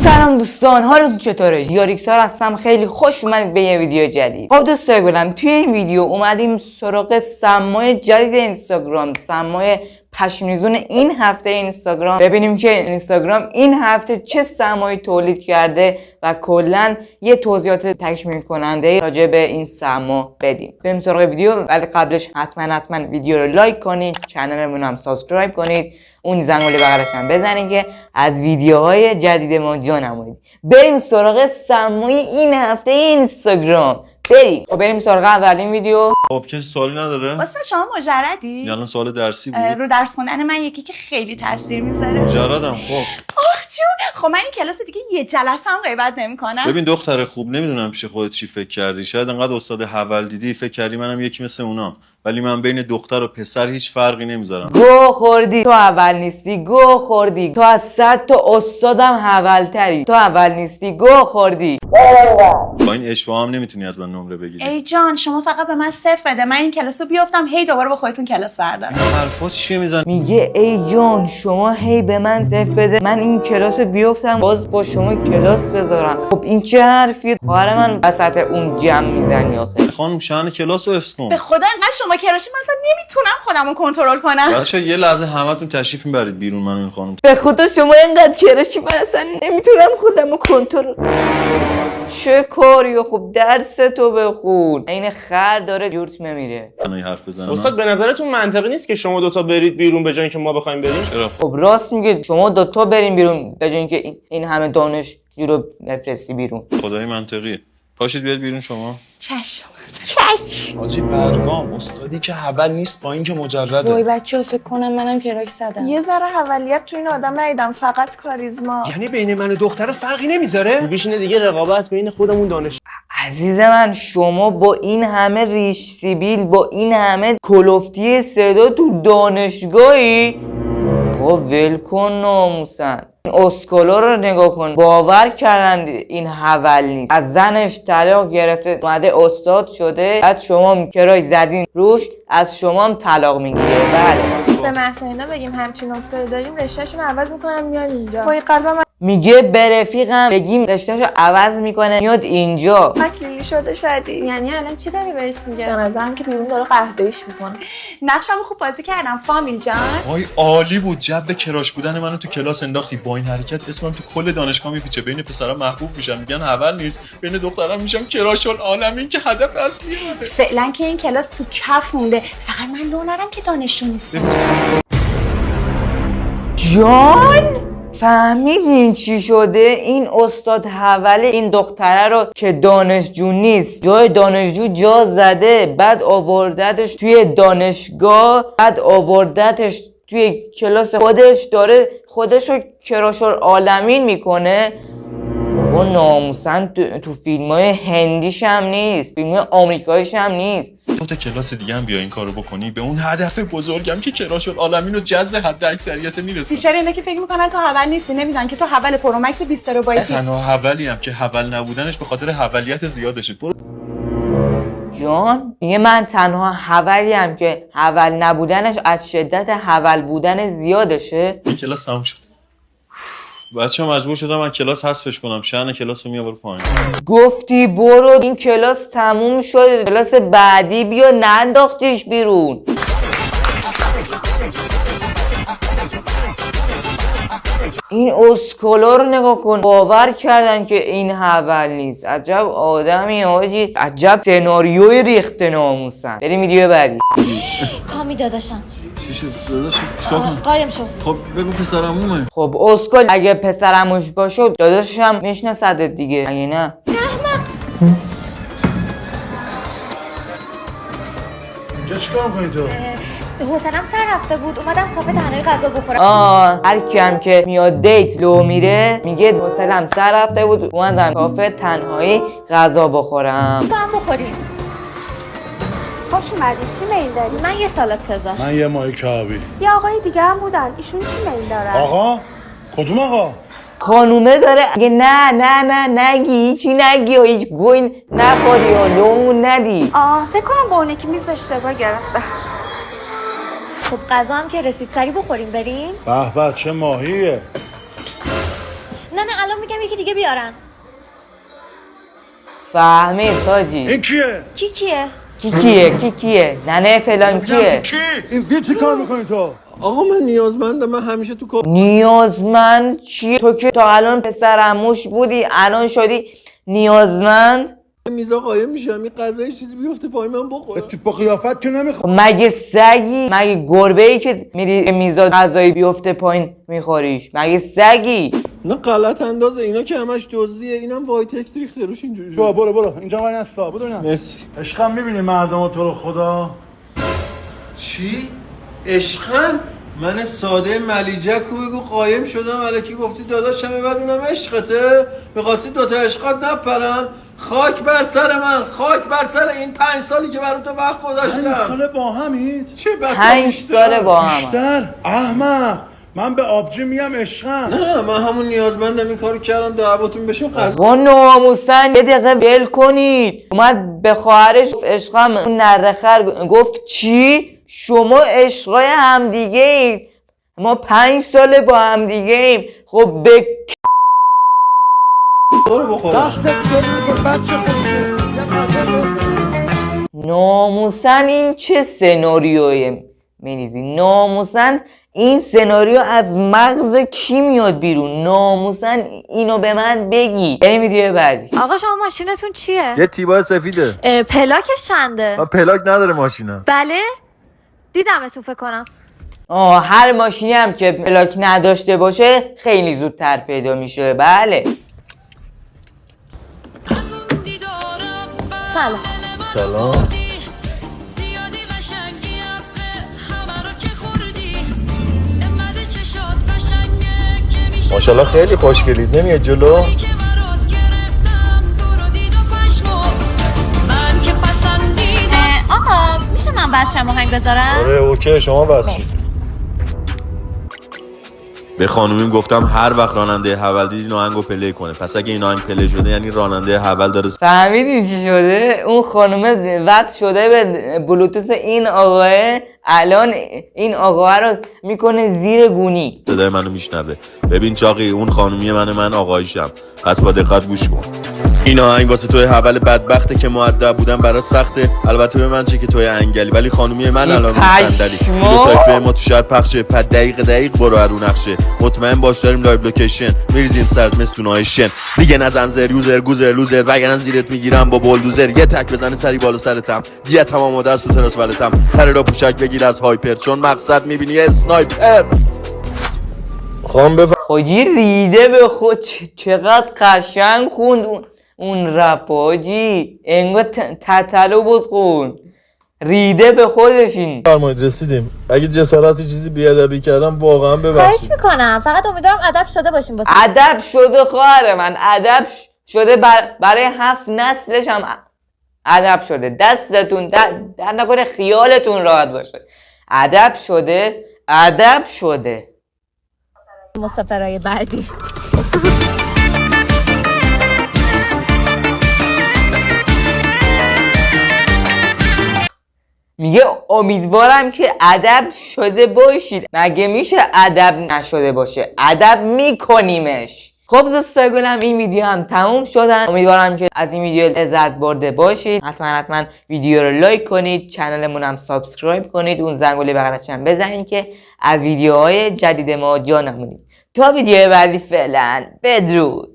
سلام دوستان، حالتون چطوره؟ یاریکسار هستم. خیلی خوش اومدید به یه ویدیو جدید. خب دوستای گلم، توی این ویدیو اومدیم سراغ سمای جدید اینستاگرام، سمای پشمریزون این هفته اینستاگرام، ببینیم که اینستاگرام این هفته چه سمایی تولید کرده و کلا یه توضیحات تکمیل کننده راجع به این سما بدیم. بریم سراغ ویدیو، ولی قبلش حتما ویدیو رو لایک کنید، کانالمون هم سابسکرایب کنید، اون زنگوله بغلش هم بزنید که از ویدیوهای جدید ما جا نمونید. بریم سراغ سمای این هفته اینستاگرام. بریم سراغ اولین ویدیو. خب کسی سوالی نداره؟ واسه شما مجردی؟ یعنی سوال درسی بود؟ رو درس خوندن من یکی که خیلی تاثیر میذاره. مجردم. خب آخ جون، خب من این کلاس دیگه یه جلسه هم غیبت نمی‌کنم. ببین دختر خوب، نمیدونم پیش خودت چی فکر کردی، شاید انقدر استاد حول دیدی فکر کردی منم یکی مثل اونا، ولی من بین دختر و پسر هیچ فرقی نمیذارم. گو خوردی، تو اول نیستی. گو خوردی، تو از 100 تا استادم حولتری. تو اول نیستی، گو خوردی. با این اشوا هم نمیتونی از من نمره بگیری. ای جان، شما فقط به من 0 بده، من این کلاسو بیافتم هی دوباره با خودتون کلاس بردارم. این حرفا چیه میزنی؟ میگه ای جان شما هی به من 0 بده، من این کلاس رو بیافتم باز با شما کلاس بذارم. خب این چه حرفیه؟ خواهر من وسط اون جمع میزنی آخه. خانم شأن کلاس رو حفظ کن. به خدا اینقدر شما کراشی من اصلا نمیتونم خودمو کنترل کنم. بچه‌ها یه لحظه همتون تشریف میبرید بیرون، من این خانم. به خدا شما اینقدر کراشی من اصلا نمیتونم خودمو کنترل. چه کاریو؟ خب درس تو بخون. این خر داره یورت میمیره. من این حرف بزنم. استاد به نظرتون منطقی نیست که شما دوتا برید بیرون به جای اینکه ما بخوایم بریم؟ چرا؟ خب راست میگه، شما دوتا بریم بیرون به جای اینکه این همه دانشجو رو بفرستی بیرون. خدای منطقیه. پاشید بیاد بیرون شما. چشم. حاجی برگام استادی که حول نیست با اینکه مجرده. وای بچه‌ها فکر کنم منم کراش زدم. یه ذره حولیت تو این آدم ندیدم، فقط کاریزما. یعنی بین من و دختر فرقی نمیذاره؟ خوبیش اینه دیگه رقابت بین خودمون دانش. عزیز من، شما با این همه ریش سیبیل، با این همه کلفتی صدا تو دانشگاهی؟ با ول کن ناموسن. این اسکولا رو نگاه کن، باور کردن این حول نیست. از زنش طلاق گرفته اومده استاد شده، بعد شما کراش زدین روش، از شما هم طلاق میگیره. بله. به محسنینا بگیم همچین استاد داریم رشتهشون عوض میکنن میان اینجا. وای قلبم میگه به رفیقم بگیم رشتهشو عوض میکنه میاد اینجا. مکلیلی شده شدی. یعنی الان چی داری بهش میگه؟ به نظرم که بیرون داره قهوه‌ایش میکنه. نقشمو خوب بازی کردم فامیل جان. وای عالی بود، جو کراش بودن منو تو کلاس انداختی. با این حرکت اسمم تو کل دانشگاه میپیچه، بین پسرا محبوب میشم، میگن حول نیست، بین دخترا میشم کراش العالمین که هدف اصلی منه. فعلا که این کلاس تو کف مونده، فقط من لو نرم که دانشجو نیستم. جان فهمیدین چی شده؟ این استاد حوله این دختره رو که دانشجو نیست، جای دانشجو جا زده، بعد آوردتش توی دانشگاه، بعد آوردتش توی کلاس خودش، داره خودشو کراشور عالمین میکنه. بابا ناموسن تو فیلم های هندیش هم نیست، فیلم های آمریکاییش هم نیست. تو تا کلاس دیگه هم بیا این کارو بکنی، به اون هدف بزرگم که کراش العالمین رو جذب حد اکثریت میرسه. بیشتر اینا که فکر میکنن تو حول نیستی، نمیدونن که تو حول پرومکس 20 ترابایتی. تنها حولی هم که حول نبودنش به خاطر حولیت زیادشه. برو. جان میگه من تنها حولیم که حول نبودنش از شدت حول بودن زیادشه. این کلاس تموم شد. بچه‌ها مجبور شدم من کلاس حذفش کنم، شأن کلاس رو میاره پایین. گفتی برو، این کلاس تموم شده، کلاس بعدی بیا، ننداختیش بیرون. این اسکولا رو نگاه کن، باور کردن که این حول نیست. عجب آدمی حاجی، عجب سناریوی ریخته ناموسن. بریم ویدیو بعدی. کامی داداشم چی شد؟ داداش چیکار کنم؟ قایم شو. خب بگو پسرعمومه. خب اسکل، اگه پسرعموش باشه داداشش هم میشناسدت دیگه، اگه نه اینجا چیکار می‌کنی تو؟ حوصله‌ام سر رفته بود، اومدم کافه تنهایی غذا بخورم. هر کی هم که میاد دیت لو میره میگه حوصله‌ام سر رفته بود اومدم کافه تنهایی غذا بخورم. با هم بخوریم. خوش اومدید. چی میل داری؟ من یه سالاد سزار. من یه ماهی کبابی. یه آقای دیگه هم بودن، ایشون چی میل دارن؟ آقا؟ کدوم آقا؟ خانومه داره. اگه نه نگی، هیچی نگی و هیچ گوین نخوری و لومون ندی. فکر کنم با اونه که میز اشتباه گرفته. خب غذا هم که رسید، سری بخوریم بریم. به به چه ماهیه. نه نه الان میگم یکی دیگه بیارن. فهمید حاجی. این کیه؟ کی کیه؟ ننه فلان کیه؟ کی؟ این چی کار میکنی تو؟ آقا من نیازمندم، من همیشه تو کار نیازمند چیه؟ تو که تا الان پسر عموش بودی الان شدی نیازمند؟ میزا قایم میشم این غذای چیزی بیفته پای من بخورم. با قیافت که نمیخوام. مگه سگی؟ مگه گربه ای که میری میزا غذایی بیفته پایین میخوریش؟ مگه سگی؟ نه غلط اندازه، اینا که همش دزدیه، اینم وایت اکس ریخته روش اینجوری. برو اینجا من هستا بدو نه. مرسی. عشقم میبینی مردم تو رو خدا. چی؟ عشقم؟ من ساده ملیجک رو بگو قایم شدم الکی گفتی داداشم بعد اونم عشقته؟ می‌خواستی دوتا عشقات نپرن؟ خاک بر سر من، خاک بر سر این 5 سالی که برای تو وقت گذاشتم. 5 سال با همید؟ چه بسا 5 سال با هم. بیشتر احمق. من به آبجی میگم عشقم. نه من همون نیازمندم این کارو کردم دعواتون بشم قضا. آقا ناموسن یه دقیقه ول کنید. اومد به خواهرش عشقم، اون نرخر گفت چی؟ شما عشقای همدیگه اید، ما 5 ساله با همدیگه ایم. خب به برو بخورم. وقتت داری بچه خودشه. ناموسن این چه سناریوی میریزی؟ ناموسن این سناریو از مغز کی میاد بیرون؟ ناموسن اینو به من بگی. بریم ویدیو بعدی. آقا شما ماشینتون چیه؟ یه تیبای سفیده. پلاکش چنده؟ پلاک نداره ماشینم. بله؟ دیدمتون فکر کنم. هر ماشینی هم که پلاک نداشته باشه خیلی زودتر پیدا میشه. بله. سلام. ماشاءالله خیلی خوشگلید. نمیاد جلو؟ آقا میشه من بچه‌م آهنگ بذارم؟ آره اوکی شما بس. به خانومیم گفتم هر وقت راننده حول دید این آهنگو پلی کنه. پس اگه این آهنگ پلی شده یعنی راننده حول داره. فهمیدین چی شده؟ اون خانومه وصل شده به بلوتوث این آقاه، الان این آقاه رو میکنه زیر گونی. صدای منو میشنوه. ببین چاقی اون خانومی من آقایشم. پس با دقت گوش کن. این آهنگ واسه توی حول بدبخته که مؤدب بودن برات سخته. البته به من چه که توی انگلی، ولی خانومی من الان رو صندلی. دو تایفه ما تو شهر پخشه. پد دقیق برو هر نقشه. مطمئن باش داریم لایو لوکیشن. میریزیم سرت مثل شن. دیگه نزن زر یوزر گوزر لوزر، وگرنه زیرت میگیرم با بولدوزر. یه تک بزنه سری بالا سرتم. دیگه تمام دست تو تراس ولتم. سر را پوشک بگیر از هایپر، چون مقصد میبینی اسنایپر. خواهم بفهم. حاجی ریده به خود. چقدر قشنگ خوند اون رپ حاجی. انگار تتلو بود خون. ریده به خودش این. فرمایید رسیدیم. اگه جسارتی چیزی بیادبی کردم واقعا خواهش ببخشید. میکنم، فقط امیدوارم ادب شده باشیم واسه. ادب شده خواهر من، ادب شده برای 7 نسلش هم ادب شده. دستتون در نکنه خیالتون راحت باشه. ادب شده. مسافرای بعدی. میگه امیدوارم که ادب شده باشید. مگه میشه ادب نشده باشه؟ ادب میکنیمش. خب دوستای گلم این ویدیو هم تموم شدن. امیدوارم که از این ویدیو لذت برده باشید. حتما ویدیو رو لایک کنید، چنلمون هم سابسکرایب کنید، اون زنگوله بغلش هم بزنید که از ویدیوهای جدید ما جا نمونید. تا ویدیو بعدی فعلا بدرود.